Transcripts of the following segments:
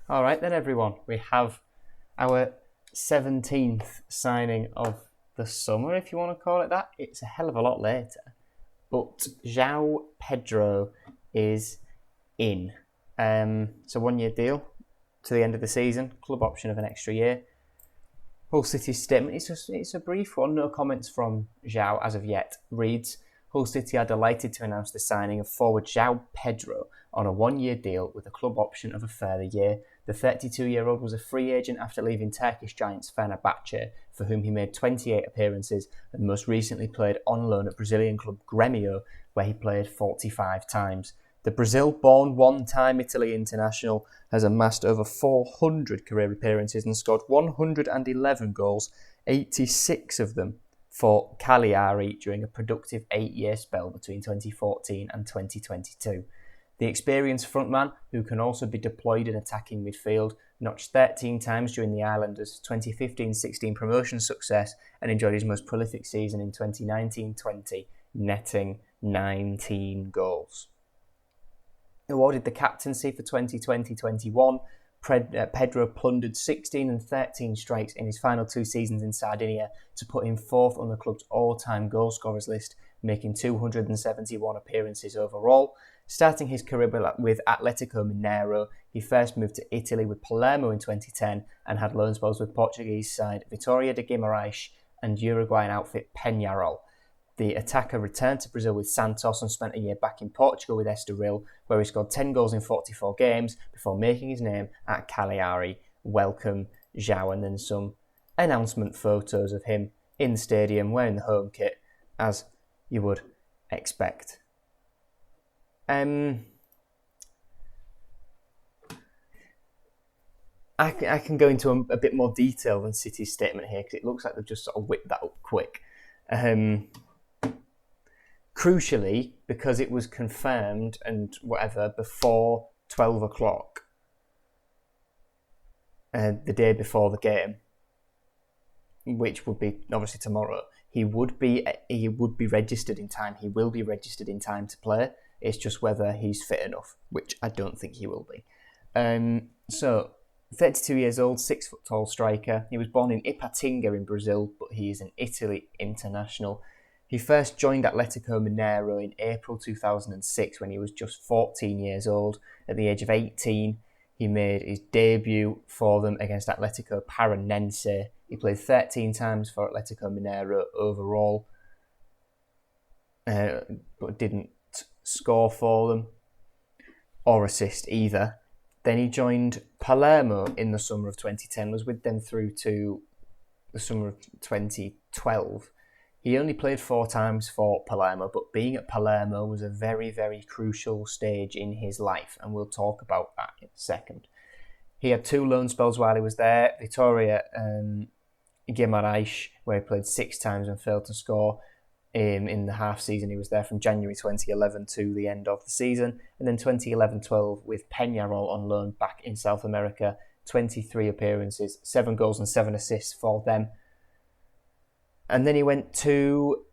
All right then, everyone. We have our 17th signing of the summer, if you want to call it that. It's a hell of a lot later. But Joao Pedro is in. It's a 1-year deal to the end of the season. Club option of an extra year. Hull City's statement, it's a brief one. No comments from Joao as of yet. Reads, Hull City are delighted to announce the signing of forward Joao Pedro on a 1-year deal with a club option of a further year. The 32-year-old was a free agent after leaving Turkish giants Fenerbahce, for whom he made 28 appearances and most recently played on loan at Brazilian club Grêmio, where he played 45 times. The Brazil-born one-time Italy international has amassed over 400 career appearances and scored 111 goals, 86 of them for Cagliari during a productive 8-year spell between 2014 and 2022. The experienced frontman, who can also be deployed in attacking midfield, notched 13 times during the Islanders' 2015-16 promotion success and enjoyed his most prolific season in 2019-20, netting 19 goals. Awarded the captaincy for 2020-21, Pedro plundered 16 and 13 strikes in his final 2 seasons in Sardinia to put him 4th on the club's all-time goal scorers list, making 271 appearances overall. Starting his career with Atletico Mineiro, he first moved to Italy with Palermo in 2010 and had loan spells with Portuguese side Vitória de Guimarães and Uruguayan outfit Peñarol. The attacker returned to Brazil with Santos and spent a year back in Portugal with Estoril, where he scored 10 goals in 44 games before making his name at Cagliari. Welcome, Joao, and then some announcement photos of him in the stadium wearing the home kit, as you would expect. I can go into a bit more detail than City's statement here because it looks like they've just sort of whipped that up quick. Crucially, because it was confirmed and whatever before 12 o'clock, the day before the game, which would be obviously tomorrow, he would be registered in time. He will be registered in time to play. It's just whether he's fit enough, which I don't think he will be. So, 32 years old, 6 foot tall striker. He was born in Ipatinga in Brazil, but he is an Italy international. He first joined Atletico Mineiro in April 2006 when he was just 14 years old. At the age of 18, he made his debut for them against Atletico Paranense. He played 13 times for Atletico Mineiro overall, but didn't score for them or assist either. Then he joined Palermo in the summer of 2010, was with them through to the summer of 2012. He only played 4 times for Palermo, but being at Palermo was a very, very crucial stage in his life, and we'll talk about that in a second. He had 2 loan spells while he was there, Vitória Guimarães, where he played 6 times and failed to score in the half season. He was there from January 2011 to the end of the season, and then 2011-12 with Peñarol on loan back in South America, 23 appearances, 7 goals and 7 assists for them. And then he went to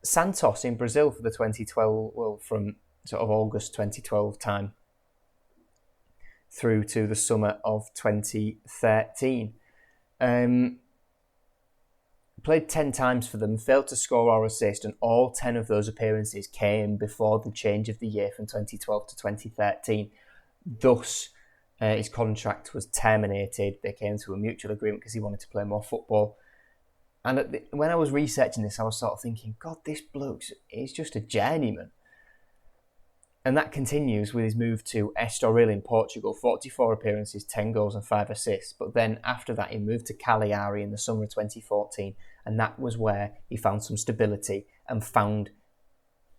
Santos in Brazil for the 2012, from sort of August 2012 time through to the summer of 2013. Played 10 times for them, failed to score or assist, and all 10 of those appearances came before the change of the year from 2012 to 2013. Thus, his contract was terminated. They came to a mutual agreement because he wanted to play more football. And when I was researching this, I was sort of thinking, God, this bloke is just a journeyman. And that continues with his move to Estoril in Portugal, 44 appearances, 10 goals and 5 assists. But then after that, he moved to Cagliari in the summer of 2014, and that was where he found some stability and found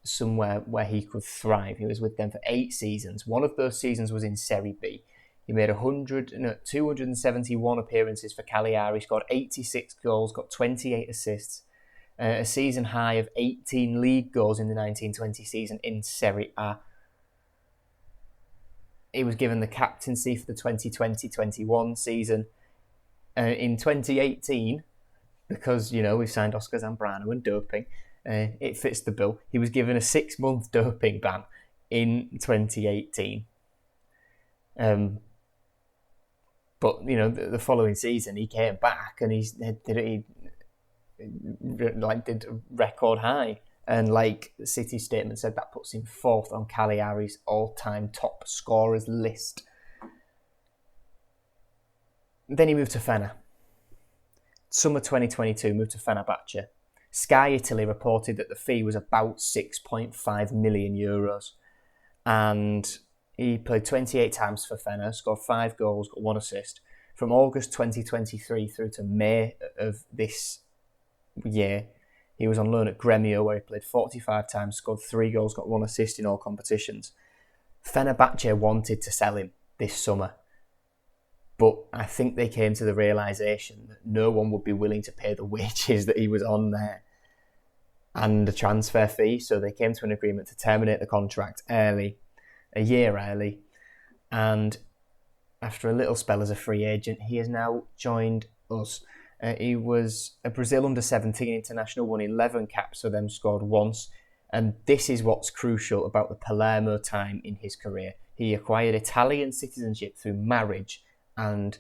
somewhere where he could thrive. He was with them for 8 seasons. One of those seasons was in Serie B. He made 271 appearances for Cagliari, scored 86 goals, got 28 assists, a season high of 18 league goals in the 1920 season in Serie A. He was given the captaincy for the 2020-21 season. In 2018, because, we've signed Oscar Zambrano and doping, it fits the bill. He was given a 6-month doping ban in 2018. But the following season he came back and he did record high. And like City's statement said, that puts him 4th on Cagliari's all-time top scorers list. Then he moved to Fena. Summer 2022, moved to Fenerbahce. Sky Italy reported that the fee was about 6.5 million euros. And he played 28 times for Fena, scored 5 goals, got 1 assist. From August 2023 through to May of this year, he was on loan at Gremio, where he played 45 times, scored 3 goals, got 1 assist in all competitions. Fenerbahce wanted to sell him this summer, but I think they came to the realisation that no one would be willing to pay the wages that he was on there and the transfer fee, so they came to an agreement to terminate the contract early, a year early, and after a little spell as a free agent, he has now joined us. He was a Brazil under-17 international, won 11 caps for them, scored once. And this is what's crucial about the Palermo time in his career. He acquired Italian citizenship through marriage, and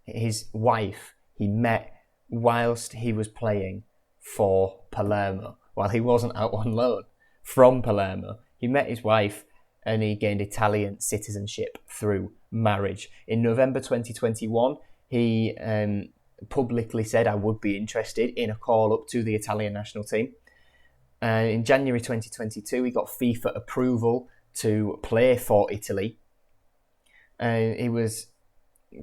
his wife he met whilst he was playing for Palermo, while he wasn't out on loan from Palermo. He met his wife and he gained Italian citizenship through marriage. In November 2021, he publicly said, I would be interested in a call-up to the Italian national team. In January 2022, he got FIFA approval to play for Italy. He was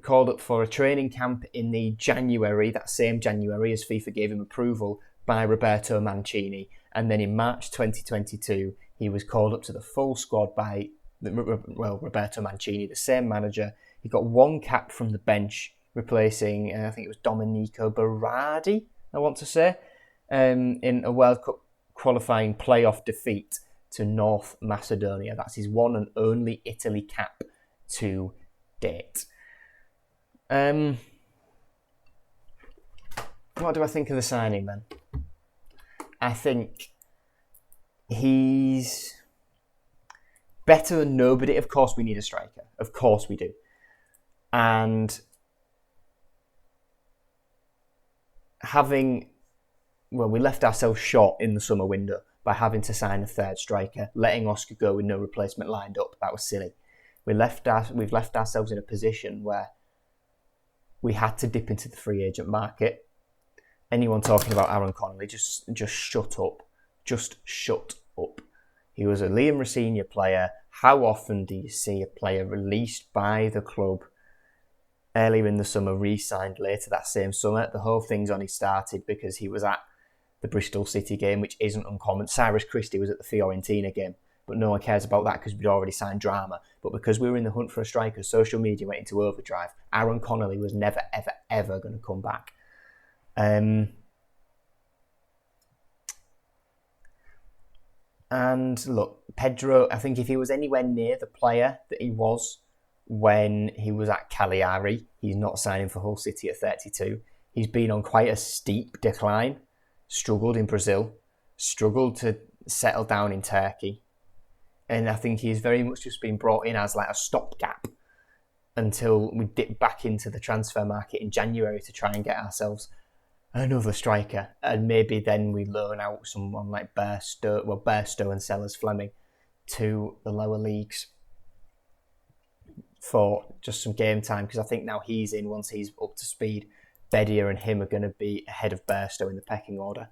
called up for a training camp in that same January, as FIFA gave him approval, by Roberto Mancini. And then in March 2022, he was called up to the full squad by Roberto Mancini, the same manager. He got 1 cap from the bench, replacing, I think it was Domenico Berardi, I want to say, in a World Cup qualifying playoff defeat to North Macedonia. That's his one and only Italy cap to date. What do I think of the signing then? I think he's better than nobody. Of course we need a striker. Of course we do. And we left ourselves short in the summer window by having to sign a 3rd striker, letting Oscar go with no replacement lined up. That was silly. We've left ourselves in a position where we had to dip into the free agent market. Anyone talking about Aaron Connolly, just shut up. Just shut up. He was a Liam Rosenior player. How often do you see a player released by the club earlier in the summer, re-signed later that same summer? The whole thing's only started because he was at the Bristol City game, which isn't uncommon. Cyrus Christie was at the Fiorentina game, but no one cares about that because we'd already signed drama. But because we were in the hunt for a striker, social media went into overdrive. Aaron Connolly was never, ever, ever going to come back. And look, Pedro, I think if he was anywhere near the player that he was when he was at Cagliari, he's not signing for Hull City at 32. He's been on quite a steep decline, struggled in Brazil, struggled to settle down in Turkey. And I think he's very much just been brought in as like a stopgap until we dip back into the transfer market in January to try and get ourselves another striker. And maybe then we loan out someone like Burstow and Sellers Fleming to the lower leagues for just some game time, because I think now he's in, once he's up to speed, Bedia and him are going to be ahead of Burstow in the pecking order.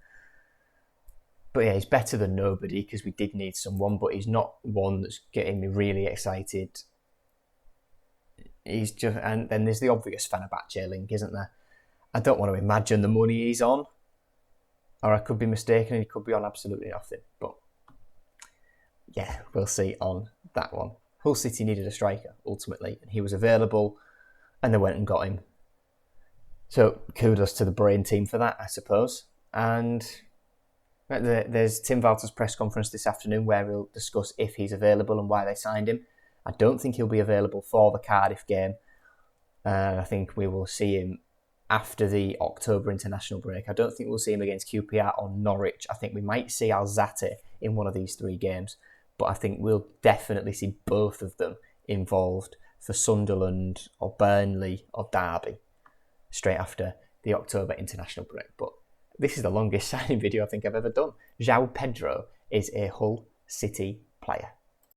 But yeah, he's better than nobody because we did need someone, but he's not one that's getting me really excited. And then there's the obvious Fenerbahce link, isn't there? I don't want to imagine the money he's on, or I could be mistaken and he could be on absolutely nothing. But yeah, we'll see on that one. Hull City needed a striker, ultimately, and he was available, and they went and got him. So kudos to the brain team for that, I suppose. And there's Tim Walter's press conference this afternoon where he'll discuss if he's available and why they signed him. I don't think he'll be available for the Cardiff game. I think we will see him after the October international break. I don't think we'll see him against QPR or Norwich. I think we might see Alzate in one of these 3 games, but I think we'll definitely see both of them involved for Sunderland or Burnley or Derby straight after the October international break. But this is the longest signing video I think I've ever done. Joao Pedro is a Hull City player.